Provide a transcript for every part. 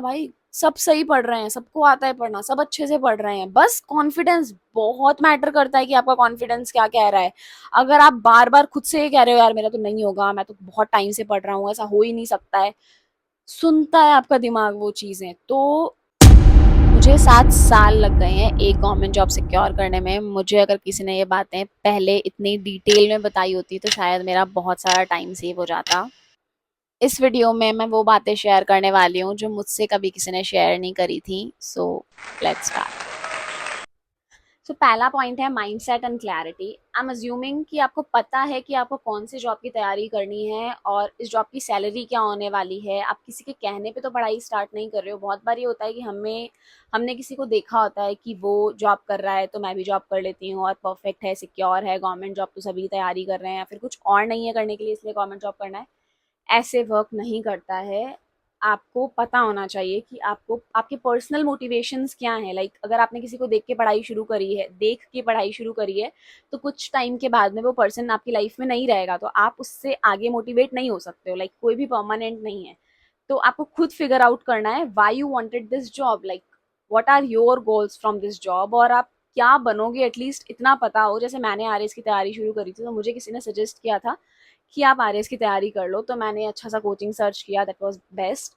भाई सब सही पढ़ रहे हैं, सबको आता है पढ़ना, सब अच्छे से पढ़ रहे हैं, बस कॉन्फिडेंस बहुत मैटर करता है कि आपका कॉन्फिडेंस क्या कह रहा है। अगर आप बार बार खुद से ये कह रहे हो यार मेरा तो नहीं होगा, मैं तो बहुत टाइम से पढ़ रहा हूँ, ऐसा हो ही नहीं सकता है, सुनता है आपका दिमाग वो चीजें। तो मुझे 7 साल लग गए हैं एक गवर्नमेंट जॉब सिक्योर करने में। मुझे अगर किसी ने ये बातें पहले इतनी डिटेल में बताई होती तो शायद मेरा बहुत सारा टाइम सेव हो जाता। इस वीडियो में मैं वो बातें शेयर करने वाली हूँ जो मुझसे कभी किसी ने शेयर नहीं करी थी। So let's start. सो पहला पॉइंट है mindset and clarity. I am assuming कि आपको पता है कि आपको कौन सी जॉब की तैयारी करनी है और इस जॉब की सैलरी क्या होने वाली है। आप किसी के कहने पे तो पढ़ाई स्टार्ट नहीं कर रहे हो। बहुत बार ये होता है कि हमने किसी को देखा होता है कि वो जॉब कर रहा है तो मैं भी जॉब कर लेती हूँ और परफेक्ट है, सिक्योर है, गवर्नमेंट जॉब तो सभी तैयारी कर रहे हैं, या फिर कुछ और नहीं है करने के लिए इसलिए गवर्नमेंट जॉब करना है। ऐसे वर्क नहीं करता है। आपको पता होना चाहिए कि आपको आपके पर्सनल मोटिवेशंस क्या हैं। लाइक अगर आपने किसी को देख के पढ़ाई शुरू करी है तो कुछ टाइम के बाद में वो पर्सन आपकी लाइफ में नहीं रहेगा, तो आप उससे आगे मोटिवेट नहीं हो सकते हो। लाइक कोई भी परमानेंट नहीं है। तो आपको खुद फिगर आउट करना है why you wanted this job, like what are your goals from this job, और आप क्या बनोगे एटलीस्ट इतना पता हो। जैसे मैंने आरएस की तैयारी शुरू करी थी तो मुझे किसी ने सजेस्ट किया था कि आप आरएस की तैयारी कर लो, तो मैंने अच्छा सा कोचिंग सर्च किया, दैट वाज बेस्ट।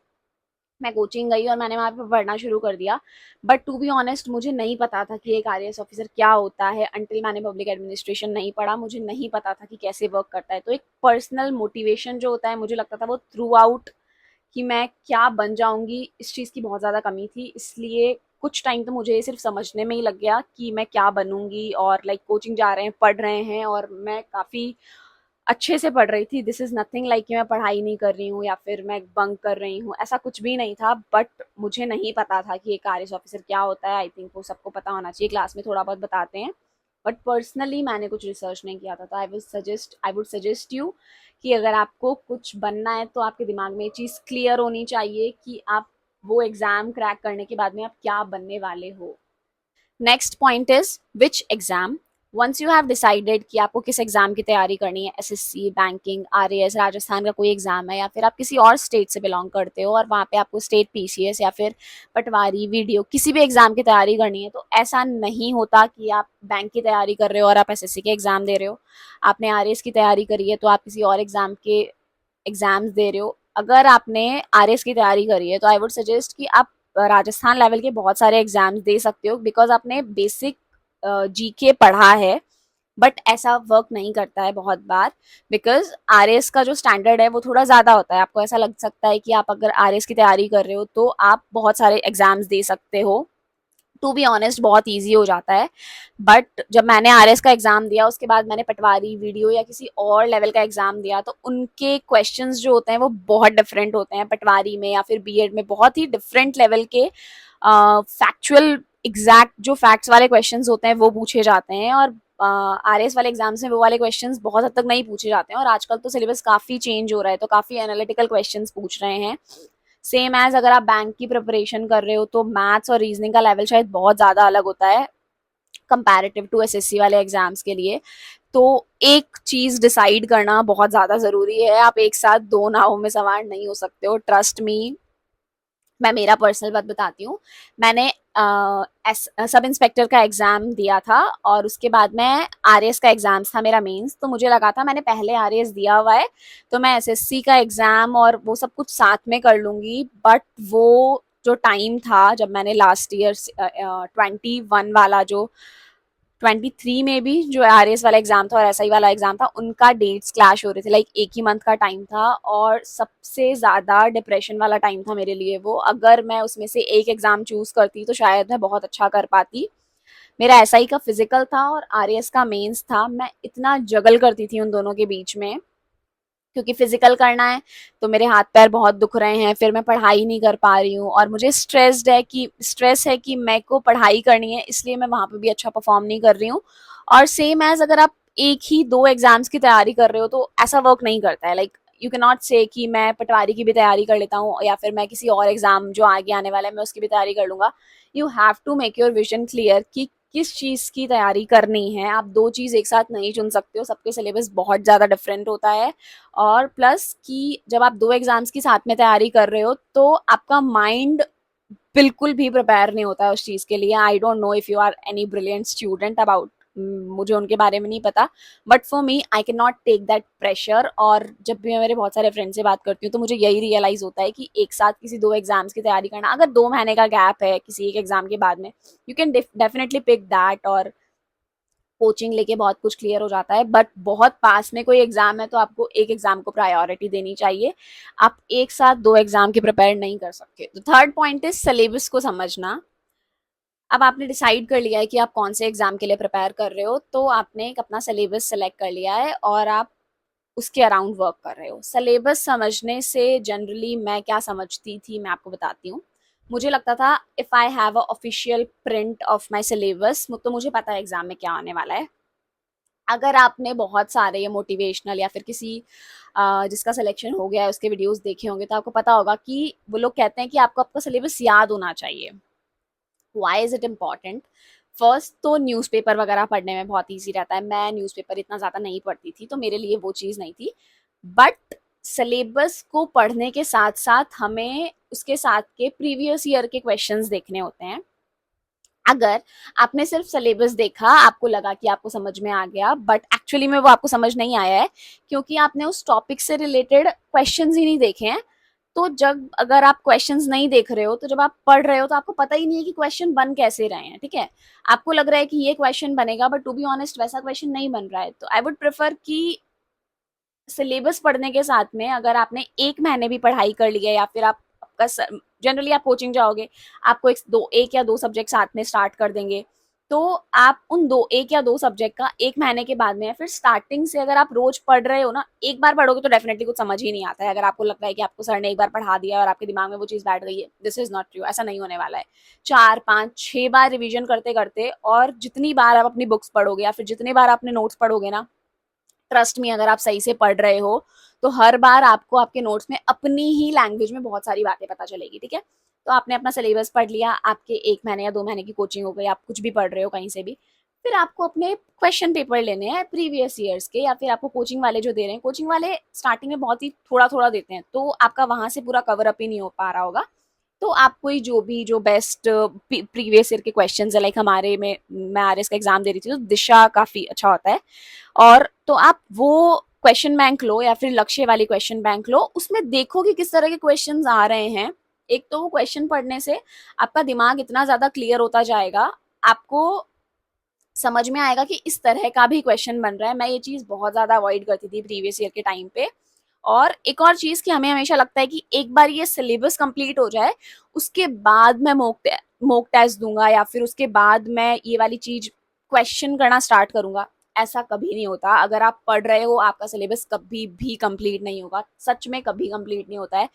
मैं कोचिंग गई और मैंने वहाँ पे पढ़ना शुरू कर दिया। बट टू बी ऑनेस्ट मुझे नहीं पता था कि एक आरएएस ऑफिसर क्या होता है। अंटिल मैंने पब्लिक एडमिनिस्ट्रेशन नहीं पढ़ा मुझे नहीं पता था कि कैसे वर्क करता है। तो एक पर्सनल मोटिवेशन जो होता है मुझे लगता था वो थ्रू आउट कि मैं क्या बन जाऊंगी, इस चीज़ की बहुत ज़्यादा कमी थी। इसलिए कुछ टाइम तो मुझे सिर्फ समझने में ही लग गया कि मैं क्या बनूंगी। और लाइक कोचिंग जा रहे हैं, पढ़ रहे हैं, और मैं काफ़ी अच्छे से पढ़ रही थी। दिस इज़ नथिंग लाइक कि मैं पढ़ाई नहीं कर रही हूँ या फिर मैं बंक कर रही हूँ, ऐसा कुछ भी नहीं था। बट मुझे नहीं पता था कि एक आरएस ऑफिसर क्या होता है। आई थिंक वो सबको पता होना चाहिए, क्लास में थोड़ा बहुत बताते हैं, बट पर्सनली मैंने कुछ रिसर्च नहीं किया था। तो आई वुड सजेस्ट यू कि अगर आपको कुछ बनना है तो आपके दिमाग में ये चीज़ क्लियर होनी चाहिए कि आप वो एग्ज़ाम क्रैक करने के बाद में आप क्या बनने वाले हो। Next point is which exam. Once you have decided कि आपको किस एग्जाम की तैयारी करनी है, एसएससी, बैंकिंग, आरएएस, राजस्थान का कोई एग्जाम है, या फिर आप किसी और स्टेट से बिलोंग करते हो और वहाँ पे आपको स्टेट पीसीएस या फिर पटवारी, वीडियो, किसी भी एग्जाम की तैयारी करनी है, तो ऐसा नहीं होता कि आप बैंक की तैयारी कर रहे हो और आप एसएससी के एग्जाम दे रहे हो। आपने आरएएस की तैयारी करी है तो आप किसी और एग्जाम के एग्जाम्स दे रहे हो। अगर आपने आरएएस की तैयारी करी है तो आई वुड सजेस्ट कि आप राजस्थान लेवल के बहुत सारे एग्जाम्स दे सकते हो, बिकॉज आपने बेसिक जीके पढ़ा है। बट ऐसा वर्क नहीं करता है बहुत बार, बिकॉज आरएएस का जो स्टैंडर्ड है वो थोड़ा ज़्यादा होता है। आपको ऐसा लग सकता है कि आप अगर आरएएस की तैयारी कर रहे हो तो आप बहुत सारे एग्जाम्स दे सकते हो। टू बी ऑनेस्ट बहुत ईजी हो जाता है। बट जब मैंने आरएस का एग्जाम दिया उसके बाद मैंने पटवारी, वीडियो या किसी और लेवल का एग्जाम दिया तो उनके क्वेश्चंस जो होते हैं वो बहुत डिफरेंट होते हैं। पटवारी में या फिर बीएड में बहुत ही डिफरेंट लेवल के फैक्चुअल एग्जैक्ट जो फैक्ट्स वाले क्वेश्चंस होते हैं वो पूछे जाते हैं। और आरएस वाले एग्जाम्स में वो वाले क्वेश्चंस बहुत हद तक नहीं पूछे जाते हैं। और आजकल तो सिलेबस काफ़ी चेंज हो रहा है तो काफ़ी एनालिटिकल क्वेश्चंस पूछ रहे हैं। सेम एज अगर आप बैंक की प्रिपरेशन कर रहे हो तो मैथ्स और रीजनिंग का लेवल शायद बहुत ज़्यादा अलग होता है कंपैरेटिव टू एसएससी वाले एग्जाम्स के लिए। तो एक चीज़ डिसाइड करना बहुत ज़्यादा ज़रूरी है। आप एक साथ दो नावों में सवार नहीं हो सकते हो, ट्रस्ट मी। मैं मेरा पर्सनल बात बताती हूँ। मैंने सब इंस्पेक्टर का एग्जाम दिया था और उसके बाद में आरएएस का एग्जाम था मेरा मेंस। तो मुझे लगा था मैंने पहले आरएएस दिया हुआ है तो मैं एसएससी का एग्जाम और वो सब कुछ साथ में कर लूंगी। बट वो जो टाइम था जब मैंने लास्ट ईयर 21 वाला जो 23 में भी जो आरएएस वाला एग्जाम था और एसआई वाला एग्जाम था उनका डेट्स क्लैश हो रहे थे। लाइक एक ही मंथ का टाइम था और सबसे ज़्यादा डिप्रेशन वाला टाइम था मेरे लिए वो। अगर मैं उसमें से एक एग्जाम चूज करती तो शायद मैं बहुत अच्छा कर पाती। मेरा एसआई का फिजिकल था और आरएएस का मेंस था। मैं इतना जगल करती थी उन दोनों के बीच में, क्योंकि फिजिकल करना है तो मेरे हाथ पैर बहुत दुख रहे हैं, फिर मैं पढ़ाई नहीं कर पा रही हूँ और मुझे स्ट्रेस है कि मेरे को पढ़ाई करनी है, इसलिए मैं वहां पे भी अच्छा परफॉर्म नहीं कर रही हूँ। और सेम एज अगर आप एक ही दो एग्जाम्स की तैयारी कर रहे हो तो ऐसा वर्क नहीं करता है। लाइक यू कैन नॉट से कि मैं पटवारी की भी तैयारी कर लेता हूँ या फिर मैं किसी और एग्जाम जो आगे आने वाला है मैं उसकी भी तैयारी कर लूंगा। You have to make your vision clear कि किस चीज़ की तैयारी करनी है। आप दो चीज़ एक साथ नहीं चुन सकते हो, सबके सिलेबस बहुत ज़्यादा डिफरेंट होता है। और प्लस कि जब आप दो एग्जाम्स की साथ में तैयारी कर रहे हो तो आपका माइंड बिल्कुल भी प्रिपेयर नहीं होता है उस चीज़ के लिए। I don't know if you are any brilliant student about, मुझे उनके बारे में नहीं पता, but for me I can not take that pressure. और जब भी मैं मेरे बहुत सारे फ्रेंड से बात करती हूँ तो मुझे यही रियलाइज होता है कि एक साथ किसी 2 एग्जाम्स की तैयारी करना, अगर 2 महीने का गैप है किसी एक एग्जाम के बाद में, you can definitely pick that और कोचिंग लेके बहुत कुछ क्लियर हो जाता है। बट बहुत पास में कोई एग्जाम है तो आपको एक एग्जाम को प्रायोरिटी देनी चाहिए। आप एक साथ 2 एग्जाम की प्रिपेयर नहीं कर सकते। तो थर्ड पॉइंट इज सिलेबस को समझना। अब आपने डिसाइड कर लिया है कि आप कौन से एग्जाम के लिए प्रिपेयर कर रहे हो, तो आपने एक अपना सिलेबस सेलेक्ट कर लिया है और आप उसके अराउंड वर्क कर रहे हो। सिलेबस समझने से जनरली मैं क्या समझती थी, मैं आपको बताती हूँ। मुझे लगता था if I have a official print of my syllabus, तो मुझे पता है एग्जाम में क्या आने वाला है। अगर आपने बहुत सारे ये मोटिवेशनल या फिर किसी जिसका सिलेक्शन हो गया है उसके वीडियोस देखे होंगे, तो आपको पता होगा कि वो लोग कहते हैं कि आपको आपका सिलेबस याद होना चाहिए। Why is it important? First तो न्यूज़पेपर वगैरह पढ़ने में बहुत ईजी रहता है। मैं न्यूज़पेपर इतना ज़्यादा नहीं पढ़ती थी तो मेरे लिए वो चीज़ नहीं थी। बट सिलेबस को पढ़ने के साथ साथ हमें उसके साथ के प्रीवियस ईयर के क्वेश्चंस देखने होते हैं। अगर आपने सिर्फ सिलेबस देखा, आपको लगा कि आपको समझ में आ गया, बट एक्चुअली में वो आपको समझ नहीं आया है क्योंकि आपने उस टॉपिक से रिलेटेड क्वेश्चंस ही नहीं देखे हैं। तो जब अगर आप क्वेश्चंस नहीं देख रहे हो तो जब आप पढ़ रहे हो तो आपको पता ही नहीं है कि क्वेश्चन बन कैसे रहे हैं। ठीक है, आपको लग रहा है कि ये क्वेश्चन बनेगा, बट टू बी ऑनेस्ट वैसा क्वेश्चन नहीं बन रहा है। तो आई वुड प्रेफर कि सिलेबस पढ़ने के साथ में अगर आपने 1 महीने भी पढ़ाई कर ली है या फिर आप आपका जनरली आप कोचिंग जाओगे, आपको एक या दो सब्जेक्ट साथ में स्टार्ट कर देंगे, तो आप उन 1 या 2 सब्जेक्ट का 1 महीने के बाद में फिर स्टार्टिंग से अगर आप रोज पढ़ रहे हो ना, एक बार पढ़ोगे तो डेफिनेटली कुछ समझ ही नहीं आता है। अगर आपको लगता है कि आपको सर ने एक बार पढ़ा दिया और आपके दिमाग में वो चीज़ बैठ गई है, दिस इज़ नॉट ट्रू, ऐसा नहीं होने वाला है। 4, 5, 6 बार रिवीजन करते-करते और जितनी बार आप अपनी बुक्स पढ़ोगे या फिर जितनी बार आपने नोट्स पढ़ोगे ना, ट्रस्ट मी अगर आप सही से पढ़ रहे हो तो हर बार आपको आपके नोट्स में अपनी ही लैंग्वेज में बहुत सारी बातें पता चलेगी। ठीक है, तो आपने अपना सिलेबस पढ़ लिया, आपके 1 महीने या 2 महीने की कोचिंग हो गई, आप कुछ भी पढ़ रहे हो कहीं से भी, फिर आपको अपने क्वेश्चन पेपर लेने हैं प्रीवियस ईयर्स के, या फिर आपको कोचिंग वाले जो दे रहे हैं, कोचिंग वाले स्टार्टिंग में बहुत ही थोड़ा थोड़ा देते हैं तो आपका वहां से पूरा कवर अप ही नहीं हो पा रहा होगा। तो आपको ही जो बेस्ट प्रीवियस ईयर के क्वेश्चन है, लाइक हमारे में मैं आरएस का एग्जाम दे रही थी तो दिशा काफी अच्छा होता है, और तो आप वो क्वेश्चन बैंक लो या फिर लक्ष्य वाली क्वेश्चन बैंक लो, उसमें देखो कि किस तरह के क्वेश्चंस आ रहे हैं। एक तो वो क्वेश्चन पढ़ने से आपका दिमाग इतना ज्यादा क्लियर होता जाएगा, आपको समझ में आएगा कि इस तरह का भी क्वेश्चन बन रहा है। मैं ये चीज बहुत ज्यादा अवॉइड करती थी प्रीवियस ईयर के टाइम पे। और एक और चीज कि हमें हमेशा लगता है कि एक बार ये सिलेबस कंप्लीट हो जाए उसके बाद मैं मोक टेस्ट दूंगा या फिर उसके बाद मैं ये वाली चीज क्वेश्चन करना स्टार्ट करूंगा। ऐसा कभी नहीं होता। अगर आप पढ़ रहे हो आपका सिलेबस कभी भी कंप्लीट नहीं होगा, सच में कभी कंप्लीट नहीं होता है।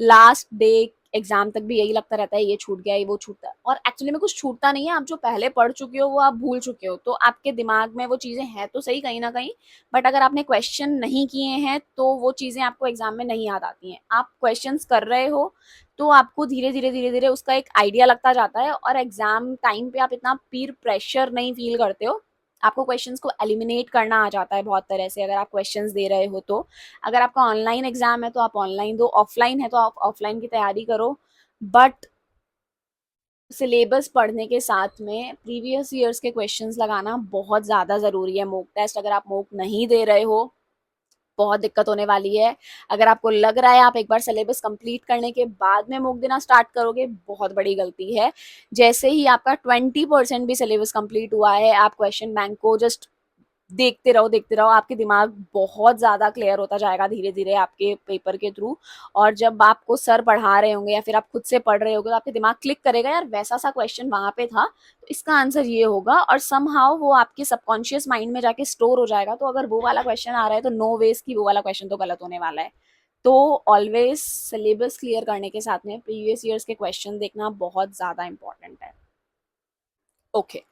लास्ट डे एग्जाम तक भी यही लगता रहता है ये छूट गया, ये वो छूटता है, और एक्चुअली में कुछ छूटता नहीं है। आप जो पहले पढ़ चुके हो वो आप भूल चुके हो, तो आपके दिमाग में वो चीजें हैं तो सही कहीं ना कहीं, बट अगर आपने क्वेश्चन नहीं किए हैं तो वो चीजें आपको एग्जाम में नहीं याद आती हैं। आप क्वेश्चंस कर रहे हो तो आपको धीरे धीरे उसका एक आइडिया लगता जाता है, और एग्जाम टाइम पे आप इतना पीर प्रेशर नहीं फील करते हो। आपको क्वेश्चंस को एलिमिनेट करना आ जाता है बहुत तरह से अगर आप क्वेश्चंस दे रहे हो तो। अगर आपका ऑनलाइन एग्जाम है तो आप ऑनलाइन दो, ऑफलाइन है तो आप ऑफलाइन की तैयारी करो। बट सिलेबस पढ़ने के साथ में प्रीवियस ईयर्स के क्वेश्चंस लगाना बहुत ज़्यादा ज़रूरी है। मॉक टेस्ट अगर आप मॉक नहीं दे रहे हो, बहुत दिक्कत होने वाली है। अगर आपको लग रहा है आप एक बार सिलेबस कंप्लीट करने के बाद में मॉक देना स्टार्ट करोगे, बहुत बड़ी गलती है। जैसे ही आपका 20% भी सिलेबस कंप्लीट हुआ है, आप क्वेश्चन बैंक को जस्ट देखते रहो, आपके दिमाग बहुत ज़्यादा क्लियर होता जाएगा धीरे-धीरे आपके पेपर के थ्रू। और जब आपको सर पढ़ा रहे होंगे या फिर आप खुद से पढ़ रहे होगे तो आपके दिमाग क्लिक करेगा, यार वैसा सा क्वेश्चन वहाँ पे था, तो इसका आंसर ये होगा, और समहाउ वो आपके सबकॉन्शियस माइंड में जाके स्टोर हो जाएगा। तो अगर वो वाला क्वेश्चन आ रहा है तो नो वेज कि वो वाला क्वेश्चन तो गलत होने वाला है। तो ऑलवेज सिलेबस क्लियर करने के साथ में प्रीवियस ईयर्स के क्वेश्चन देखना बहुत ज़्यादा इंपॉर्टेंट है। ओके,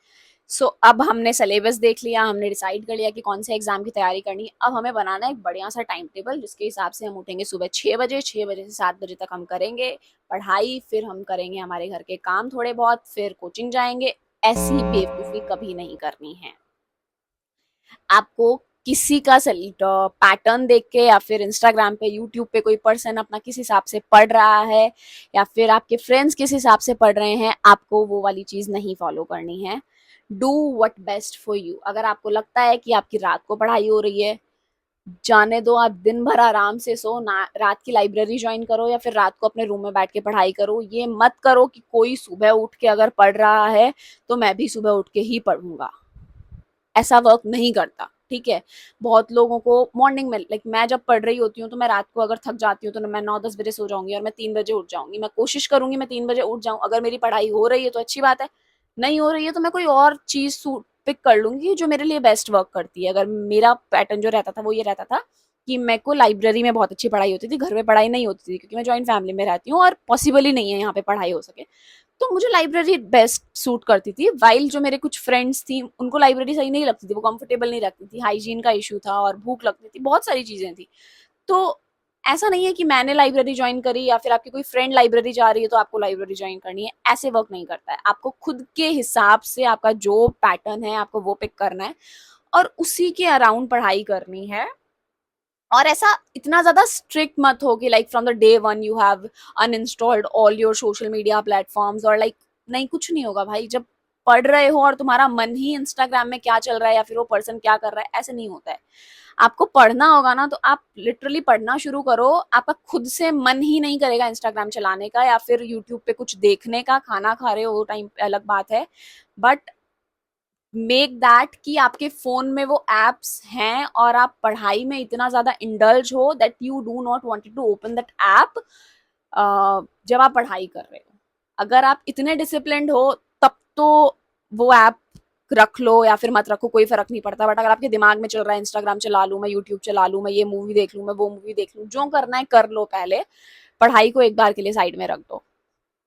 सो अब हमने सिलेबस देख लिया, हमने डिसाइड कर लिया कि कौन से एग्जाम की तैयारी करनी है। अब हमें बनाना है एक बढ़िया सा टाइम टेबल जिसके हिसाब से हम उठेंगे सुबह 6 बजे, 6 बजे से 7 बजे तक हम करेंगे पढ़ाई, फिर हम करेंगे हमारे घर के काम थोड़े बहुत, फिर कोचिंग जाएंगे। ऐसी बेवकूफ़ी कभी नहीं करनी है। आपको किसी का पैटर्न देख के या फिर इंस्टाग्राम पे, यूट्यूब पे कोई पर्सन अपना किस हिसाब से पढ़ रहा है या फिर आपके फ्रेंड्स किस हिसाब से पढ़ रहे हैं, आपको वो वाली चीज नहीं फॉलो करनी है। Do what best for you. अगर आपको लगता है कि आपकी रात को पढ़ाई हो रही है, जाने दो, आप दिन भर आराम से सो ना, रात की लाइब्रेरी ज्वाइन करो या फिर रात को अपने रूम में बैठ के पढ़ाई करो। ये मत करो कि कोई सुबह उठ के अगर पढ़ रहा है तो मैं भी सुबह उठ के ही पढ़ूंगा। ऐसा वर्क नहीं करता, ठीक है। बहुत लोगों को मॉर्निंग में, लाइक मैं जब पढ़ रही होती हूँ तो मैं रात को अगर थक जाती हूँ तो मैं 9-10 बजे सो जाऊंगी और मैं 3 बजे उठ जाऊंगी। मैं कोशिश करूंगी मैं 3 बजे उठ जाऊं। अगर मेरी पढ़ाई हो रही है तो अच्छी बात है, नहीं हो रही है तो मैं कोई और चीज पिक कर लूंगी जो मेरे लिए बेस्ट वर्क करती है। अगर मेरा पैटर्न जो रहता था वो ये रहता था कि मेरे को लाइब्रेरी में बहुत अच्छी पढ़ाई होती थी, घर में पढ़ाई नहीं होती थी क्योंकि मैं जॉइंट फैमिली में रहती हूँ और पॉसिबल ही नहीं है यहाँ पे पढ़ाई हो सके। तो मुझे लाइब्रेरी बेस्ट सूट करती थी। वाइल जो मेरे कुछ फ्रेंड्स थी उनको लाइब्रेरी सही नहीं लगती थी, वो कंफर्टेबल नहीं रखती थी, हाइजीन का इशू था और भूख लगती थी, बहुत सारी चीजें थी। तो ऐसा नहीं है कि मैंने लाइब्रेरी ज्वाइन करी या फिर आपकी कोई फ्रेंड लाइब्रेरी जा रही है तो आपको लाइब्रेरी ज्वाइन करनी है, ऐसे वर्क नहीं करता है। आपको खुद के हिसाब से आपका जो पैटर्न है आपको वो पिक करना है और उसी के अराउंड पढ़ाई करनी है। और ऐसा इतना ज्यादा स्ट्रिक्ट मत हो कि like from the day one you have uninstalled all your social media platforms और लाइक, नहीं, कुछ नहीं होगा भाई। जब पढ़ रहे हो और तुम्हारा मन ही इंस्टाग्राम में क्या चल रहा है या फिर वो पर्सन क्या कर रहा है, ऐसे नहीं होता है। आपको पढ़ना होगा ना तो आप लिटरली पढ़ना शुरू करो। आपका खुद से मन ही नहीं करेगा इंस्टाग्राम चलाने का या फिर यूट्यूब पे कुछ देखने का। खाना खा रहे हो वो टाइम पे अलग बात है, बट मेक दैट कि आपके फोन में वो एप्स हैं और आप पढ़ाई में इतना ज्यादा इंडल्ज हो that you do not wanted to open that app जब आप पढ़ाई कर रहे हो। अगर आप इतने डिसिप्लिन्ड हो तब तो वो ऐप रख लो या फिर मत रखो, कोई फर्क नहीं पड़ता। बट अगर आपके दिमाग में चल रहा है इंस्टाग्राम चला लूं, मैं यूट्यूब चला लूं, मैं ये मूवी देख लूं, मैं वो मूवी देख लूं, जो करना है कर लो, पहले पढ़ाई को एक बार के लिए साइड में रख दो।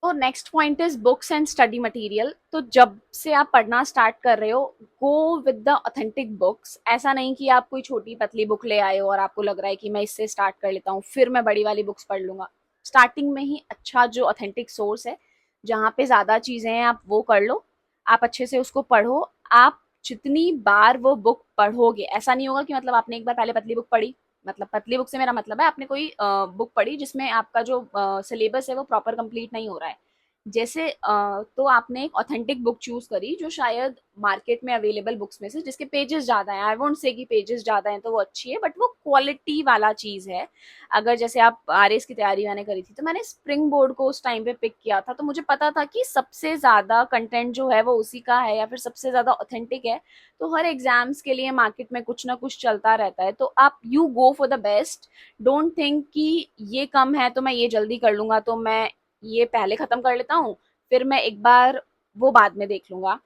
तो next point is books and study material. तो जब से आप पढ़ना स्टार्ट कर रहे हो, go with the authentic books. ऐसा नहीं कि आप कोई छोटी पतली बुक ले आए हो और आपको लग रहा है कि मैं इससे स्टार्ट कर लेता हूँ फिर मैं बड़ी वाली बुक्स पढ़ लूंगा। स्टार्टिंग में ही अच्छा जो ऑथेंटिक सोर्स है जहाँ पे ज्यादा चीजें हैं आप वो कर लो। आप अच्छे से उसको पढ़ो। आप जितनी बार वो बुक पढ़ोगे, ऐसा नहीं होगा कि मतलब आपने एक बार पहले पतली बुक पढ़ी, मतलब पतली बुक से मेरा मतलब है आपने कोई बुक पढ़ी जिसमें आपका जो सिलेबस है वो प्रॉपर कंप्लीट नहीं हो रहा है। जैसे तो आपने एक ऑथेंटिक बुक चूज करी जो शायद मार्केट में अवेलेबल बुक्स में से जिसके पेजेस ज्यादा हैं, आई वोंट से कि पेजेस ज्यादा हैं तो वो अच्छी है, बट वो क्वालिटी वाला चीज है। अगर जैसे आप आरएस की तैयारी मैंने करी थी तो मैंने स्प्रिंग बोर्ड को उस टाइम पे पिक किया था, तो मुझे पता था कि सबसे ज्यादा कंटेंट जो है वो उसी का है या फिर सबसे ज्यादा ऑथेंटिक है। तो हर एग्जाम्स के लिए मार्केट में कुछ ना कुछ चलता रहता है, तो आप you go for the best. Don't think कि ये कम है तो मैं ये जल्दी कर लूंगा तो मैं ये पहले खत्म कर लेता हूँ, फिर मैं एक बार वो बाद में देख लूंगा।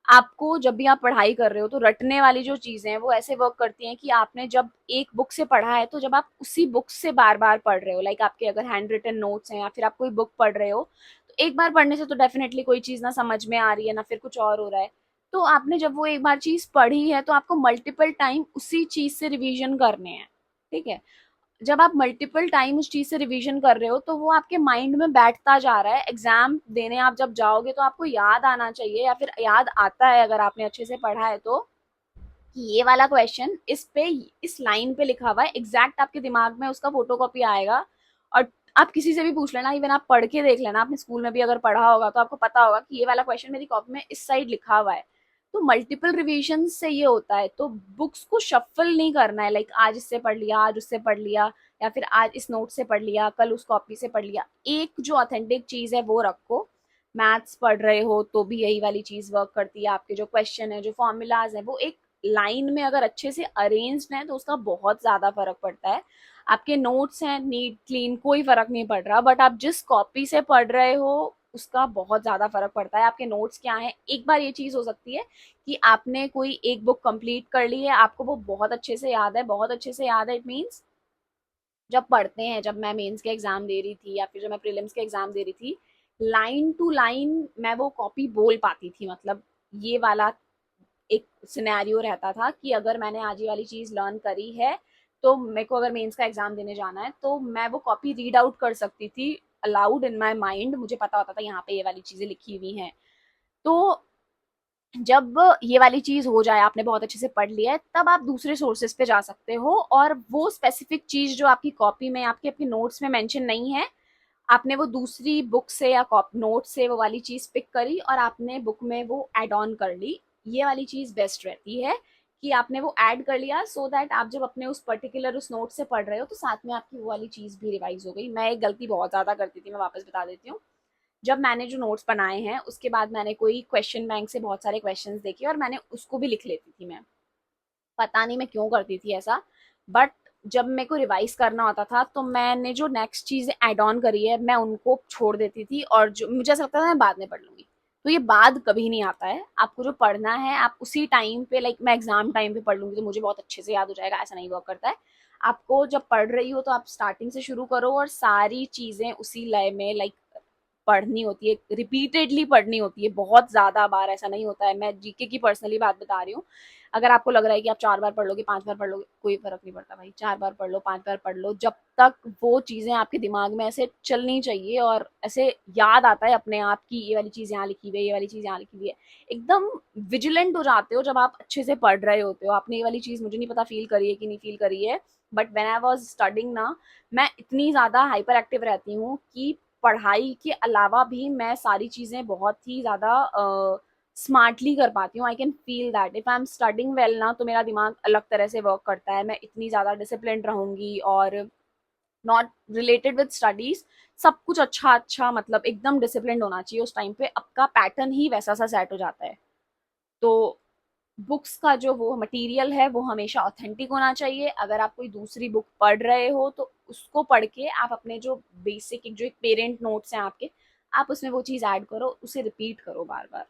आपको जब भी आप पढ़ाई कर रहे हो तो रटने वाली जो चीजें हैं वो ऐसे वर्क करती हैं कि आपने जब एक बुक से पढ़ा है तो जब आप उसी बुक से बार बार पढ़ रहे हो, लाइक आपके अगर हैंड रिटन नोट्स हैं या फिर आप कोई बुक पढ़ रहे हो, तो एक बार पढ़ने से तो डेफिनेटली कोई चीज ना समझ में आ रही है ना फिर कुछ और हो रहा है। तो आपने जब वो एक बार चीज पढ़ी है तो आपको मल्टीपल टाइम उसी चीज से रिवीजन करने हैं, ठीक है। जब आप मल्टीपल टाइम उस चीज से रिवीजन कर रहे हो तो वो आपके माइंड में बैठता जा रहा है। एग्जाम देने आप जब जाओगे तो आपको याद आना चाहिए या फिर याद आता है अगर आपने अच्छे से पढ़ा है तो, कि ये वाला क्वेश्चन इस पे, इस लाइन पे लिखा हुआ है, एग्जैक्ट आपके दिमाग में उसका फोटोकॉपी आएगा। और आप किसी से भी पूछ लेना, इवन आप पढ़ के देख लेना, आपने स्कूल में भी अगर पढ़ा होगा तो आपको पता होगा कि ये वाला क्वेश्चन मेरी कॉपी में इस साइड लिखा हुआ है। तो मल्टीपल रिवीजन से ये होता है। तो बुक्स को शफल नहीं करना है, लाइक आज इससे पढ़ लिया, आज उससे पढ़ लिया, या फिर आज इस नोट से पढ़ लिया, कल उस कॉपी से पढ़ लिया। एक जो ऑथेंटिक चीज है वो रखो। मैथ्स पढ़ रहे हो तो भी यही वाली चीज वर्क करती है। आपके जो क्वेश्चन है, जो फॉर्मूलाज है, वो एक लाइन में अगर अच्छे से अरेंज्ड है तो उसका बहुत ज्यादा फर्क पड़ता है। आपके नोट्स हैं नीट क्लीन, कोई फर्क नहीं पड़ रहा, बट आप जिस कॉपी से पढ़ रहे हो उसका बहुत ज्यादा फर्क पड़ता है। आपके नोट्स क्या हैं, एक बार ये चीज हो सकती है कि आपने कोई एक बुक कंप्लीट कर ली है, आपको वो बहुत अच्छे से याद है, बहुत अच्छे से याद है, इट मीन्स जब पढ़ते हैं, जब मैं मेंस के एग्जाम दे रही थी या फिर जब मैं प्रीलिम्स के एग्जाम दे रही थी, लाइन टू लाइन मैं वो कॉपी बोल पाती थी। मतलब ये वाला एक सिनेरियो रहता था कि अगर मैंने आज ये वाली चीज लर्न करी है तो मेरे को अगर मेंस का एग्जाम देने जाना है तो मैं वो कॉपी रीड आउट कर सकती थी अलाउड इन माय माइंड। मुझे पता होता था यहाँ पे ये वाली चीजें लिखी हुई हैं। तो जब ये वाली चीज़ हो जाए, आपने बहुत अच्छे से पढ़ लिया है, तब आप दूसरे सोर्सेज़ पे जा सकते हो और वो स्पेसिफिक चीज़ जो आपकी कॉपी में, आपके अपने नोट्स में मेंशन नहीं है, आपने वो दूसरी बुक से या नोट से वो वाली चीज़ पिक करी और आपने बुक में वो ऐड ऑन कर ली। ये वाली चीज़ बेस्ट रहती है कि आपने वो ऐड कर लिया सो दैट आप जब अपने उस पर्टिकुलर उस नोट से पढ़ रहे हो तो साथ में आपकी वो वाली चीज़ भी रिवाइज़ हो गई। मैं एक गलती बहुत ज़्यादा करती थी, मैं वापस बता देती हूँ। जब मैंने जो नोट्स बनाए हैं उसके बाद मैंने कोई क्वेश्चन बैंक से बहुत सारे क्वेश्चंस देखे और मैंने उसको भी लिख लेती थी मैं। पता नहीं मैं क्यों करती थी ऐसा, बट जब मेरे को रिवाइज करना होता था तो मैंने जो नेक्स्ट चीजें ऐड ऑन करी है मैं उनको छोड़ देती थी और जो मुझे ऐसा लगता था मैं बाद में पढ़ लूंगी। तो ये बाद कभी नहीं आता है, आपको जो पढ़ना है आप उसी टाइम पे, लाइक मैं एग्जाम टाइम पे पढ़ लूंगी तो मुझे बहुत अच्छे से याद हो जाएगा, ऐसा नहीं वर्क करता है। आपको जब पढ़ रही हो तो आप स्टार्टिंग से शुरू करो और सारी चीजें उसी लय में, लाइक पढ़नी होती है, रिपीटेडली पढ़नी होती है, बहुत ज़्यादा बार। ऐसा नहीं होता है, मैं जीके की पर्सनली बात बता रही हूँ। अगर आपको लग रहा है कि आप 4 बार पढ़ लोगे, 5 बार पढ़ लोगे, कोई फ़र्क नहीं पड़ता भाई, 4 बार पढ़ लो, 5 बार पढ़ लो, जब तक वो चीज़ें आपके दिमाग में ऐसे चलनी चाहिए और ऐसे याद आता है अपने आप की ये वाली चीज़ यहाँ लिखी हुई है, ये वाली चीज़ यहाँ लिखी हुई है। एकदम विजिलेंट हो जाते हो जब आप अच्छे से पढ़ रहे होते हो। आपने ये वाली चीज़ मुझे नहीं पता फ़ील करी है कि नहीं फ़ील करी है, but when I was studying ना, मैं इतनी ज़्यादा हाइपर एक्टिव रहती हूँ कि पढ़ाई के अलावा भी मैं सारी चीज़ें बहुत ही ज़्यादा स्मार्टली कर पाती हूँ। I can feel that if I am studying well ना, तो मेरा दिमाग अलग तरह से वर्क करता है, मैं इतनी ज़्यादा डिसिप्लिन रहूंगी और नॉट रिलेटेड विद स्टडीज, सब कुछ अच्छा अच्छा, मतलब एकदम डिसिप्लिन होना चाहिए उस टाइम पे, आपका पैटर्न ही वैसा सा सेट हो जाता है। तो बुक्स का जो वो मटेरियल है वो हमेशा ऑथेंटिक होना चाहिए। अगर आप कोई दूसरी बुक पढ़ रहे हो तो उसको पढ़ के आप अपने जो बेसिक जो एक पेरेंट नोट्स हैं आपके, आप उसमें वो चीज़ ऐड करो, उसे रिपीट करो बार बार।